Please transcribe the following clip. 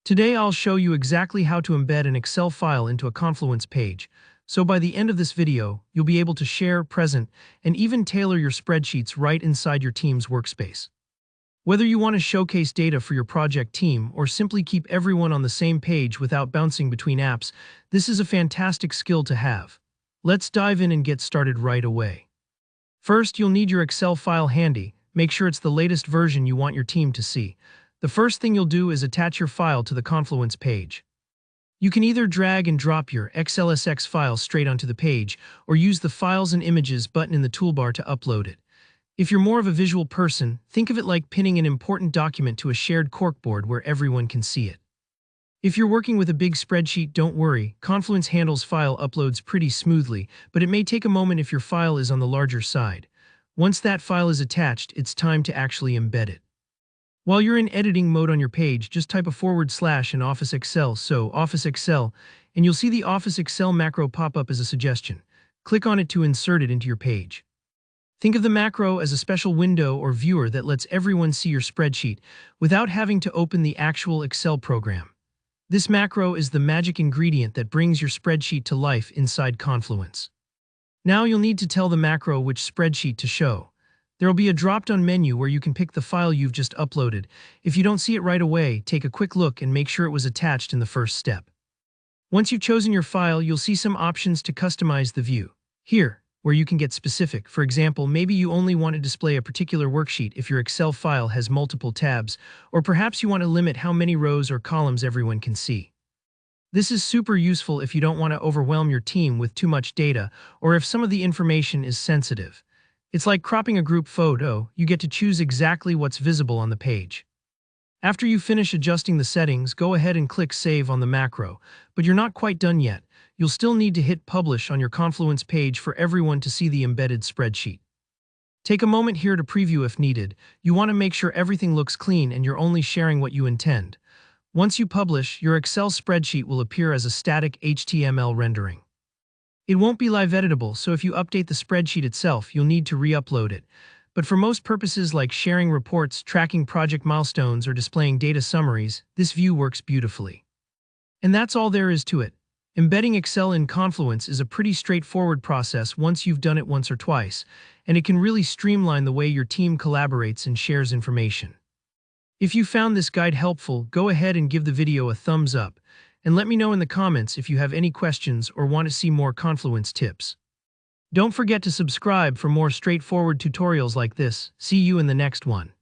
Today I'll show you exactly how to embed an Excel file into a Confluence page, so by the end of this video, you'll be able to share, present, and even tailor your spreadsheets right inside your team's workspace. Whether you want to showcase data for your project team or simply keep everyone on the same page without bouncing between apps, this is a fantastic skill to have. Let's dive in and get started right away. First, you'll need your Excel file handy. Make sure it's the latest version you want your team to see. The first thing you'll do is attach your file to the Confluence page. You can either drag and drop your XLSX file straight onto the page or use the Files and Images button in the toolbar to upload it. If you're more of a visual person, think of it like pinning an important document to a shared corkboard where everyone can see it. If you're working with a big spreadsheet, don't worry, Confluence handles file uploads pretty smoothly, but it may take a moment if your file is on the larger side. Once that file is attached, it's time to actually embed it. While you're in editing mode on your page, just type / in Office Excel, so Office Excel, and you'll see the Office Excel macro pop up as a suggestion. Click on it to insert it into your page. Think of the macro as a special window or viewer that lets everyone see your spreadsheet without having to open the actual Excel program. This macro is the magic ingredient that brings your spreadsheet to life inside Confluence. Now you'll need to tell the macro which spreadsheet to show. There will be a drop-down menu where you can pick the file you've just uploaded. If you don't see it right away, take a quick look and make sure it was attached in the first step. Once you've chosen your file, you'll see some options to customize the view. Here, where you can get specific. For example, maybe you only want to display a particular worksheet if your Excel file has multiple tabs, or perhaps you want to limit how many rows or columns everyone can see. This is super useful if you don't want to overwhelm your team with too much data, or if some of the information is sensitive. It's like cropping a group photo, you get to choose exactly what's visible on the page. After you finish adjusting the settings, go ahead and click Save on the macro, but you're not quite done yet. You'll still need to hit Publish on your Confluence page for everyone to see the embedded spreadsheet. Take a moment here to preview if needed. You want to make sure everything looks clean and you're only sharing what you intend. Once you publish, your Excel spreadsheet will appear as a static HTML rendering. It won't be live editable, so if you update the spreadsheet itself, you'll need to re-upload it. But for most purposes like sharing reports, tracking project milestones, or displaying data summaries, this view works beautifully. And that's all there is to it. Embedding Excel in Confluence is a pretty straightforward process once you've done it once or twice, and it can really streamline the way your team collaborates and shares information. If you found this guide helpful, go ahead and give the video a thumbs up, and let me know in the comments if you have any questions or want to see more Confluence tips. Don't forget to subscribe for more straightforward tutorials like this. See you in the next one.